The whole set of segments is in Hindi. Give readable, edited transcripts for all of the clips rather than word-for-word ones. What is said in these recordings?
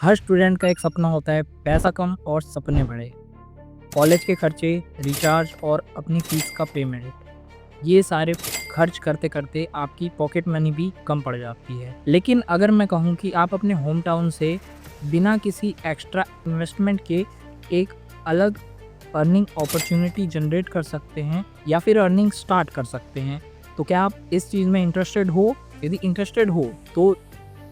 हर स्टूडेंट का एक सपना होता है पैसा कम और सपने बड़े। कॉलेज के खर्चे, रिचार्ज और अपनी फीस का पेमेंट, ये सारे खर्च करते करते आपकी पॉकेट मनी भी कम पड़ जाती है। लेकिन अगर मैं कहूँ कि आप अपने होम टाउन से बिना किसी एक्स्ट्रा इन्वेस्टमेंट के एक अलग अर्निंग अपॉर्चुनिटी जनरेट कर सकते हैं या फिर अर्निंग स्टार्ट कर सकते हैं, तो क्या आप इस चीज़ में इंटरेस्टेड हो? यदि इंटरेस्टेड हो तो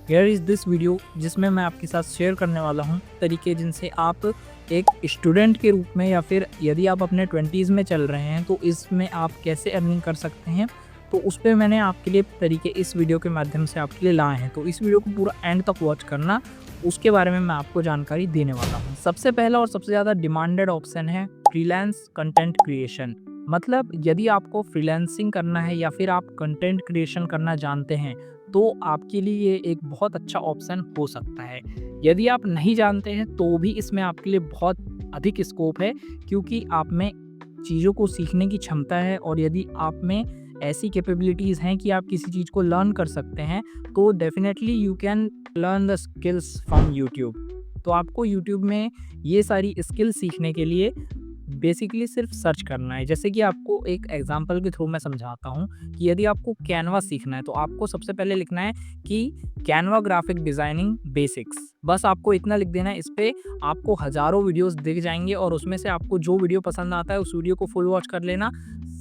हियर इज़ दिस वीडियो, जिसमें मैं आपके साथ शेयर करने वाला हूँ तरीके जिनसे आप एक स्टूडेंट के रूप में या फिर यदि आप अपने 20s में चल रहे हैं तो इसमें आप कैसे अर्निंग कर सकते हैं। तो उस पे मैंने आपके लिए तरीके इस वीडियो के माध्यम से आपके लिए लाए हैं, तो इस वीडियो को पूरा एंड तक वॉच करना, उसके बारे में मैं आपको जानकारी देने वाला हूँ। सबसे पहला और सबसे ज़्यादा डिमांडेड ऑप्शन है फ्रीलांस कंटेंट क्रिएशन। मतलब यदि आपको फ्रीलांसिंग करना है या फिर आप कंटेंट क्रिएशन करना जानते हैं तो आपके लिए ये एक बहुत अच्छा ऑप्शन हो सकता है। यदि आप नहीं जानते हैं तो भी इसमें आपके लिए बहुत अधिक स्कोप है, क्योंकि आप में चीज़ों को सीखने की क्षमता है और यदि आप में ऐसी कैपेबिलिटीज़ हैं कि आप किसी चीज़ को लर्न कर सकते हैं तो definitely you can learn the skills from YouTube. तो आपको यूट्यूब में ये सारी स्किल सीखने के लिए बेसिकली सिर्फ सर्च करना है। जैसे कि आपको एक एग्जांपल के थ्रू मैं समझाता हूँ कि यदि आपको कैनवा सीखना है तो आपको सबसे पहले लिखना है कि कैनवा ग्राफिक डिज़ाइनिंग बेसिक्स। बस आपको इतना लिख देना है। इस पे आपको हज़ारों वीडियोस दिख जाएँगे और उसमें से आपको जो वीडियो पसंद आता है उस वीडियो को फुल वॉच कर लेना।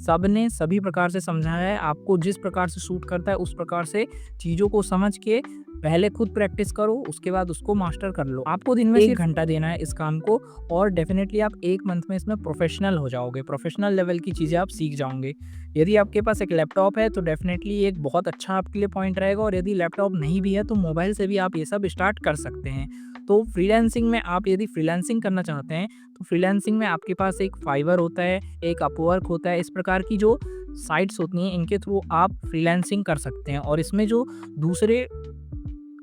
सबने सभी प्रकार से समझाया है, आपको जिस प्रकार से सूट करता है उस प्रकार से चीज़ों को समझ के पहले खुद प्रैक्टिस करो, उसके बाद उसको मास्टर कर लो। आपको दिन में 1 घंटा देना है इस काम को और डेफ़िनेटली आप 1 मंथ में इसमें प्रोफ़ेशनल हो जाओगे। प्रोफ़ेशनल लेवल की चीज़ें आप सीख जाओगे। यदि आपके पास एक लैपटॉप है तो डेफ़िनेटली ये एक बहुत अच्छा आपके लिए पॉइंट रहेगा, और यदि लैपटॉप नहीं भी है तो मोबाइल से भी आप ये सब स्टार्ट कर सकते हैं। तो फ्रीलांसिंग में आप यदि फ्रीलांसिंग करना चाहते हैं तो फ्रीलांसिंग में आपके पास एक फाइवर होता है, एक अपवर्क होता है। इस प्रकार की जो साइट्स होती हैं इनके थ्रू आप फ्रीलांसिंग कर सकते हैं और इसमें जो दूसरे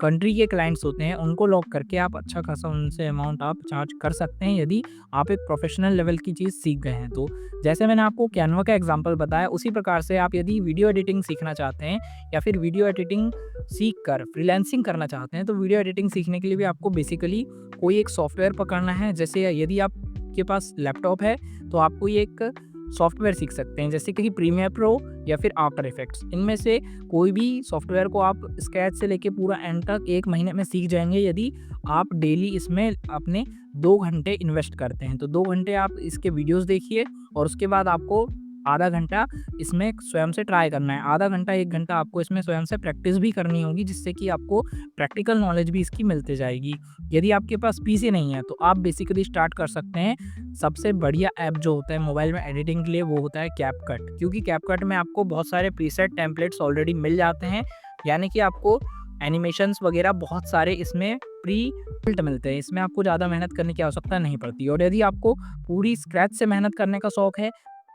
कंट्री के क्लाइंट्स होते हैं उनको लॉक करके आप अच्छा खासा उनसे अमाउंट आप चार्ज कर सकते हैं, यदि आप एक प्रोफेशनल लेवल की चीज़ सीख गए हैं तो। जैसे मैंने आपको कैनवा का एग्जांपल बताया, उसी प्रकार से आप यदि वीडियो एडिटिंग सीखना चाहते हैं या फिर वीडियो एडिटिंग सीख कर फ्रीलांसिंग करना चाहते हैं तो वीडियो एडिटिंग सीखने के लिए भी आपको बेसिकली कोई एक सॉफ्टवेयर पकड़ना है। जैसे यदि आपके पास लैपटॉप है तो आप कोई एक सॉफ्टवेयर सीख सकते हैं, जैसे कि प्रीमियर प्रो या फिर आफ्टर इफेक्ट्स। इनमें से कोई भी सॉफ्टवेयर को आप स्क्रैच से लेके पूरा एंड तक 1 महीने में सीख जाएँगे, यदि आप डेली इसमें अपने 2 घंटे इन्वेस्ट करते हैं। तो 2 घंटे आप इसके वीडियोज़ देखिए और उसके बाद आपको आधा घंटा इसमें स्वयं से ट्राई करना है। आधा घंटा 1 घंटा आपको इसमें स्वयं से प्रैक्टिस भी करनी होगी, जिससे कि आपको प्रैक्टिकल नॉलेज भी इसकी मिलती जाएगी। यदि आपके पास पीसी नहीं है तो आप बेसिकली स्टार्ट कर सकते हैं। सबसे बढ़िया ऐप जो होता है मोबाइल में एडिटिंग के लिए वो होता है कैपकट, क्योंकि कैपकट में आपको बहुत सारे प्रीसेट टेम्पलेट्स ऑलरेडी मिल जाते हैं। यानी कि आपको एनिमेशंस वगैरह बहुत सारे इसमें प्री बिल्ट मिलते हैं। इसमें आपको ज़्यादा मेहनत करने की आवश्यकता नहीं पड़ती। और यदि आपको पूरी स्क्रैच से मेहनत करने का शौक है,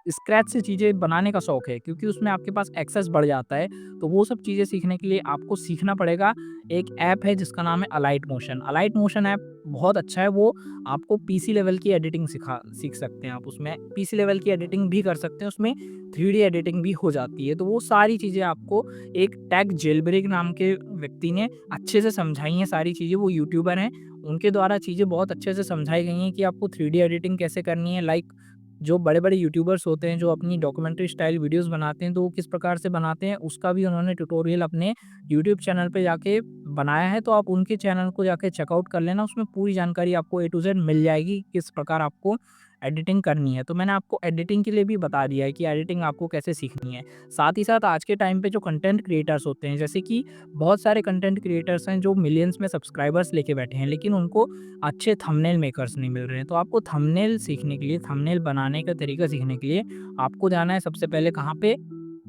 स्क्रैच से चीज़ें बनाने का शौक है, क्योंकि उसमें आपके पास एक्सेस बढ़ जाता है, तो वो सब चीज़ें सीखने के लिए आपको सीखना पड़ेगा। एक ऐप है जिसका नाम है Alight Motion. Alight Motion app बहुत अच्छा है, वो आपको पीसी लेवल की एडिटिंग सीख सकते हैं। आप उसमें पीसी लेवल की एडिटिंग भी कर सकते हैं, उसमें 3D एडिटिंग भी हो जाती है। तो वो सारी चीज़ें आपको एक टेक जेलब्रेक नाम के व्यक्ति ने अच्छे से समझाई हैं सारी चीज़ें। वो यूट्यूबर हैं, उनके द्वारा चीज़ें बहुत अच्छे से समझाई गई हैं कि आपको 3D एडिटिंग कैसे करनी है। लाइक जो बड़े-बड़े यूट्यूबर्स होते हैं, जो अपनी डॉक्यूमेंट्री स्टाइल वीडियोज़ बनाते हैं, तो वो किस प्रकार से बनाते हैं, उसका भी उन्होंने ट्यूटोरियल अपने यूट्यूब चैनल पे जाके बनाया है। तो आप उनके चैनल को जाके चेकआउट कर लेना, उसमें पूरी जानकारी आपको ए टू ज़ेड मिल जाएगी, किस प्रकार आपको एडिटिंग करनी है। तो मैंने आपको एडिटिंग के लिए भी बता दिया है कि एडिटिंग आपको कैसे सीखनी है। साथ ही साथ आज के टाइम पे जो कंटेंट क्रिएटर्स होते हैं, जैसे कि बहुत सारे कंटेंट क्रिएटर्स हैं जो मिलियंस में सब्सक्राइबर्स लेके बैठे हैं, लेकिन उनको अच्छे थंबनेल मेकर्स नहीं मिल रहे हैं। तो आपको थंबनेल सीखने के लिए, थंबनेल बनाने का तरीका सीखने के लिए आपको जाना है सबसे पहले कहाँ पे?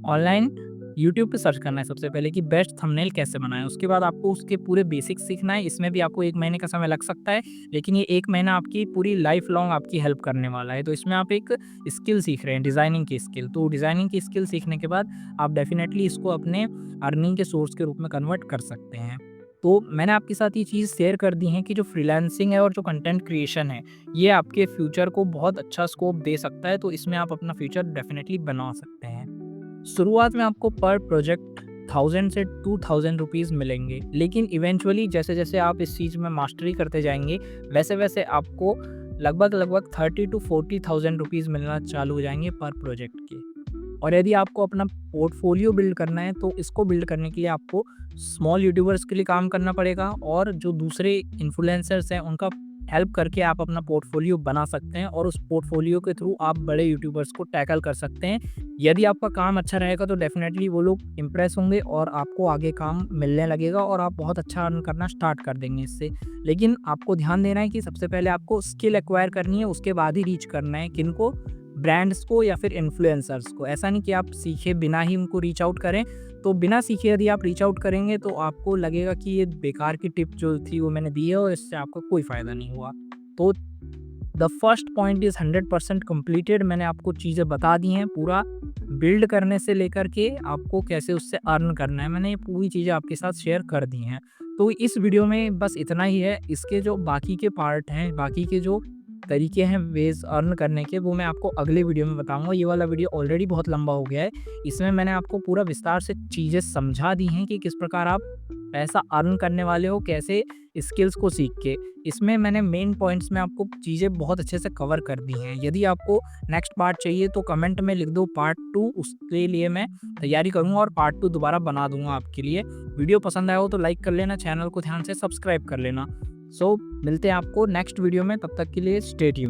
ऑनलाइन यूट्यूब पे सर्च करना है सबसे पहले कि बेस्ट थंबनेल कैसे बनाएँ। उसके बाद आपको उसके पूरे बेसिक्स सीखना है। इसमें भी आपको 1 महीने का समय लग सकता है, लेकिन ये 1 महीना आपकी पूरी लाइफ़ लॉन्ग आपकी हेल्प करने वाला है। तो इसमें आप एक स्किल सीख रहे हैं, डिज़ाइनिंग की स्किल। तो डिज़ाइनिंग की स्किल सीखने के बाद आप डेफ़िनेटली इसको अपने अर्निंग के सोर्स के रूप में कन्वर्ट कर सकते हैं। तो मैंने आपके साथ ये चीज़ शेयर कर दी है कि जो फ्रीलांसिंग है और जो कंटेंट क्रिएशन है, ये आपके फ्यूचर को बहुत अच्छा स्कोप दे सकता है। तो इसमें आप अपना फ्यूचर डेफ़िनेटली बना सकते हैं। शुरुआत में आपको पर प्रोजेक्ट 1000 से 2000 रुपीज़ मिलेंगे। लेकिन इवेंचुअली जैसे-जैसे आप इस चीज़ में मास्टरी करते जाएँगे, वैसे-वैसे आपको लगभग 30 टू 40,000 रुपीज़ मिलना चालू हो जाएँगे पर प्रोजेक्ट के। और यदि आपको अपना पोर्टफोलियो बिल्ड करना है, तो इसको बिल्ड करने के लिए आपको स्मॉल यूट्यूबर्स के लिए काम करना पड़ेगा और जो दूसरे इन्फ्लुएंसर्स हैं, उनका हेल्प करके आप अपना पोर्टफोलियो बना सकते हैं और उस पोर्टफोलियो के थ्रू आप बड़े यूट्यूबर्स को टैकल कर सकते हैं। यदि आपका काम अच्छा रहेगा तो डेफ़िनेटली वो लोग इम्प्रेस होंगे और आपको आगे काम मिलने लगेगा और आप बहुत अच्छा अर्न करना स्टार्ट कर देंगे इससे। लेकिन आपको ध्यान देना है कि सबसे पहले आपको स्किल एक्वायर करनी है, उसके बाद ही रीच करना है किनको? ब्रांड्स को या फिर इन्फ्लुएंसर्स को। ऐसा नहीं कि आप सीखे बिना ही उनको रीच आउट करें। तो बिना सीखे यदि आप रीच आउट करेंगे तो आपको लगेगा कि ये बेकार की टिप जो थी वो मैंने दी है और इससे आपको कोई फ़ायदा नहीं हुआ। तो the first point is 100% completed. मैंने आपको चीज़ें बता दी हैं, पूरा बिल्ड करने से लेकर के आपको कैसे उससे अर्न करना है, मैंने ये पूरी चीज़ें आपके साथ शेयर कर दी हैं। तो इस वीडियो में बस इतना ही है। इसके जो बाकी के पार्ट हैं, बाकी के जो तरीके हैं वेज़ अर्न करने के, वो मैं आपको अगले वीडियो में बताऊँगा। ये वाला वीडियो ऑलरेडी बहुत लंबा हो गया है। इसमें मैंने आपको पूरा विस्तार से चीज़ें समझा दी हैं कि किस प्रकार आप पैसा अर्न करने वाले हो, कैसे स्किल्स को सीख के। इसमें मैंने मेन पॉइंट्स में आपको चीज़ें बहुत अच्छे से कवर कर दी हैं। यदि आपको नेक्स्ट पार्ट चाहिए तो कमेंट में लिख दो पार्ट 2, उसके लिए मैं तैयारी करूँगा और पार्ट 2 दोबारा बना दूँगा आपके लिए। वीडियो पसंद आया हो तो लाइक कर लेना, चैनल को ध्यान से सब्सक्राइब कर लेना। सो मिलते हैं आपको नेक्स्ट वीडियो में, तब तक के लिए स्टे ट्यून्ड।